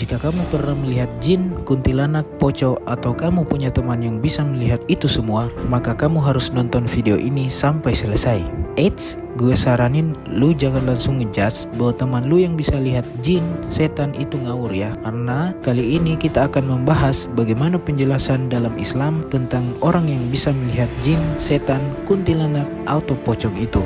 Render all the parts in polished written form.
Jika kamu pernah melihat jin, kuntilanak, pocong, atau kamu punya teman yang bisa melihat itu semua, maka kamu harus nonton video ini sampai selesai. Eits, gue saranin lu jangan langsung ngejudge bahwa teman lu yang bisa lihat jin, setan itu ngawur ya. Karena kali ini kita akan membahas bagaimana penjelasan dalam Islam tentang orang yang bisa melihat jin, setan, kuntilanak, atau pocong itu.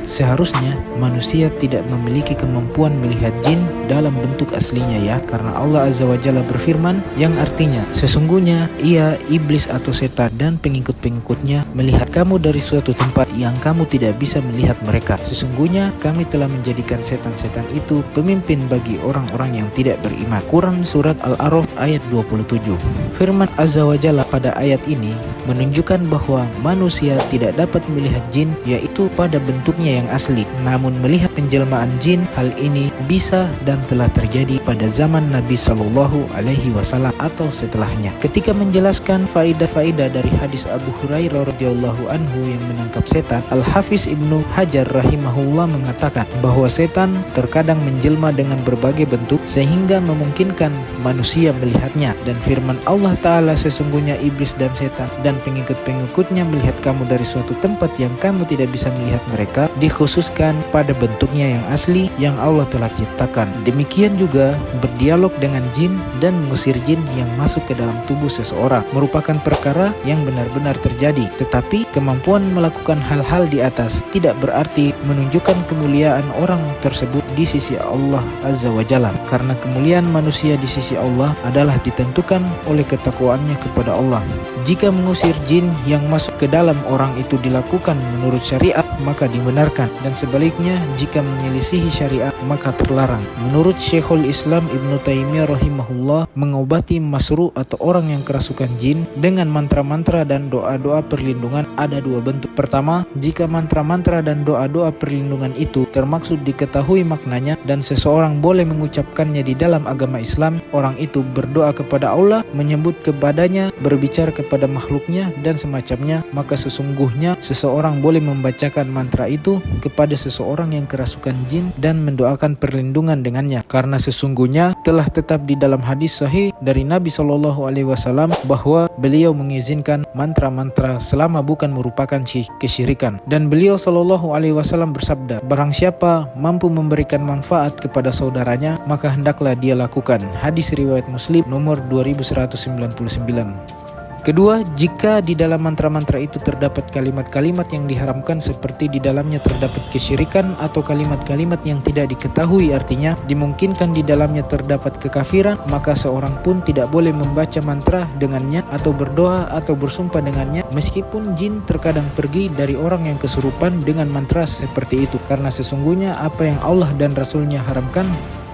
Seharusnya manusia tidak memiliki kemampuan melihat jin dalam bentuk aslinya ya, karena Allah Azza wa Jalla berfirman yang artinya sesungguhnya ia, iblis atau setan dan pengikut-pengikutnya melihat kamu dari suatu tempat yang kamu tidak bisa melihat mereka. Sesungguhnya kami telah menjadikan setan-setan itu pemimpin bagi orang-orang yang tidak beriman. Quran Surat Al-A'raf ayat 27. Firman Azza wa Jalla pada ayat ini menunjukkan bahwa manusia tidak dapat melihat jin yaitu pada bentuknya yang asli, namun melihat penjelmaan jin. Hal ini bisa dan telah terjadi pada zaman Nabi Shallallahu Alaihi Wasallam atau setelahnya. Ketika menjelaskan faidah-faidah dari hadis Abu Hurairah radhiyallahu anhu yang menangkap setan, Al-Hafiz Ibnu Hajar rahimahullah mengatakan bahwa setan terkadang menjelma dengan berbagai bentuk sehingga memungkinkan manusia melihatnya, dan firman Allah Ta'ala sesungguhnya iblis dan setan dan pengikut-pengikutnya melihat kamu dari suatu tempat yang kamu tidak bisa melihat mereka, dikhususkan pada bentuknya yang asli yang Allah telah ciptakan. Demikian juga berdialog dengan jin dan mengusir jin yang masuk ke dalam tubuh seseorang merupakan perkara yang benar-benar terjadi. Tetapi kemampuan melakukan hal-hal di atas tidak berarti menunjukkan kemuliaan orang tersebut di sisi Allah Azza wa Jalla, karena kemuliaan manusia di sisi Allah adalah ditentukan oleh ketakwaannya kepada Allah. Jika mengusir jin yang masuk ke dalam orang itu dilakukan menurut syariat, maka dibenarkan, dan sebaliknya jika menyelisihi syariat maka terlarang. Menurut Syekhul Islam Ibnu Taimiyah rahimahullah, mengobati masru atau orang yang kerasukan jin dengan mantra-mantra dan doa-doa perlindungan ada dua bentuk. Pertama, jika mantra-mantra dan doa-doa perlindungan itu termaksud diketahui maknanya dan seseorang boleh mengucapkannya di dalam agama Islam, orang itu berdoa kepada Allah, menyebut kepadanya, berbicara kepada makhluknya dan semacamnya, maka sesungguhnya seseorang boleh membacakan mantra itu kepada seseorang yang kerasukan jin dan mendoakan perlindungan dengannya, karena sesungguhnya telah tetap di dalam hadis sahih dari Nabi Shallallahu Alaihi Wasallam bahwa beliau mengizinkan mantra-mantra selama bukan merupakan kesyirikan, dan beliau Shallallahu Alaihi Wasallam bersabda, barang siapa mampu memberikan manfaat kepada saudaranya maka hendaklah dia lakukan. Hadis riwayat Muslim nomor 2199. Kedua, jika di dalam mantra-mantra itu terdapat kalimat-kalimat yang diharamkan seperti di dalamnya terdapat kesyirikan atau kalimat-kalimat yang tidak diketahui artinya, dimungkinkan di dalamnya terdapat kekafiran, maka seorang pun tidak boleh membaca mantra dengannya atau berdoa atau bersumpah dengannya, meskipun jin terkadang pergi dari orang yang kesurupan dengan mantra seperti itu, karena sesungguhnya apa yang Allah dan Rasulnya haramkan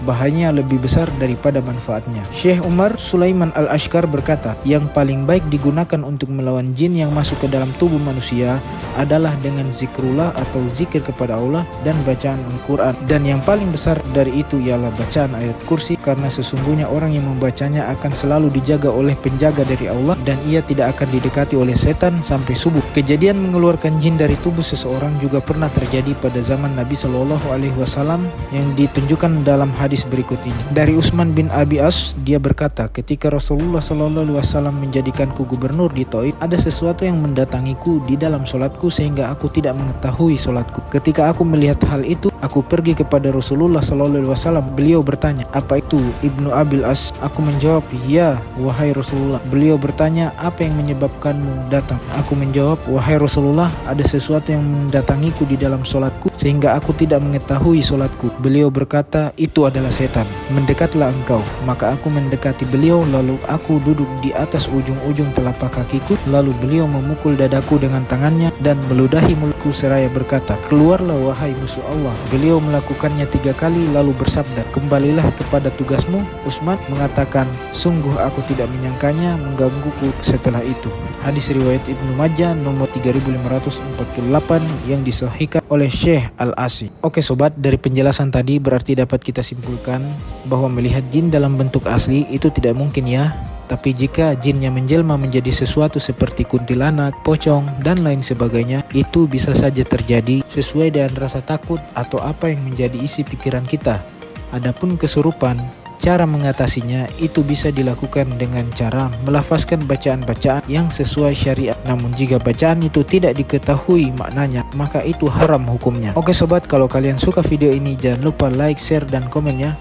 bahayanya lebih besar daripada manfaatnya. Syekh Umar Sulaiman Al-Ashkar berkata, yang paling baik digunakan untuk melawan jin yang masuk ke dalam tubuh manusia adalah dengan zikrullah atau zikir kepada Allah dan bacaan Al-Quran, dan yang paling besar dari itu ialah bacaan ayat kursi, karena sesungguhnya orang yang membacanya akan selalu dijaga oleh penjaga dari Allah dan ia tidak akan didekati oleh setan sampai subuh. Kejadian mengeluarkan jin dari tubuh seseorang juga pernah terjadi pada zaman Nabi Shallallahu Alaihi Wasallam yang ditunjukkan dalam hadis berikut ini. Dari Utsman bin Abi As, dia berkata, ketika Rasulullah Shallallahu Alaihi Wasallam menjadikanku gubernur di Taif, ada sesuatu yang mendatangiku di dalam solatku sehingga aku tidak mengetahui solatku. Ketika aku melihat hal itu, aku pergi kepada Rasulullah Shallallahu Alaihi Wasallam. Beliau bertanya, apa itu Ibnu Abil As? Aku menjawab, ya wahai Rasulullah. Beliau bertanya, apa yang menyebabkanmu datang? Aku menjawab, wahai Rasulullah, ada sesuatu yang mendatangiku di dalam solatku sehingga aku tidak mengetahui solatku. Beliau berkata, itu adalah setan. Mendekatlah engkau. Maka aku mendekati beliau, lalu aku duduk di atas ujung-ujung telapak kakiku, lalu beliau memukul dadaku dengan tangannya dan meludahi mulutku seraya berkata, keluarlah wahai musuh Allah. Beliau melakukannya 3 kali lalu bersabda, kembalilah kepada tugasmu. Utsman mengatakan, sungguh aku tidak menyangkanya menggangguku setelah itu. Hadis riwayat Ibnu Majah nomor 3548 yang disahihkan oleh Syekh Al-Asi. Oke sobat, dari penjelasan tadi berarti dapat kita simpulkan bahwa melihat jin dalam bentuk asli itu tidak mungkin ya. Tapi jika jinnya menjelma menjadi sesuatu seperti kuntilanak, pocong, dan lain sebagainya, itu bisa saja terjadi sesuai dengan rasa takut atau apa yang menjadi isi pikiran kita. Adapun kesurupan, cara mengatasinya itu bisa dilakukan dengan cara melafazkan bacaan-bacaan yang sesuai syariat. Namun jika bacaan itu tidak diketahui maknanya, maka itu haram hukumnya. Oke sobat, kalau kalian suka video ini jangan lupa like, share, dan komennya.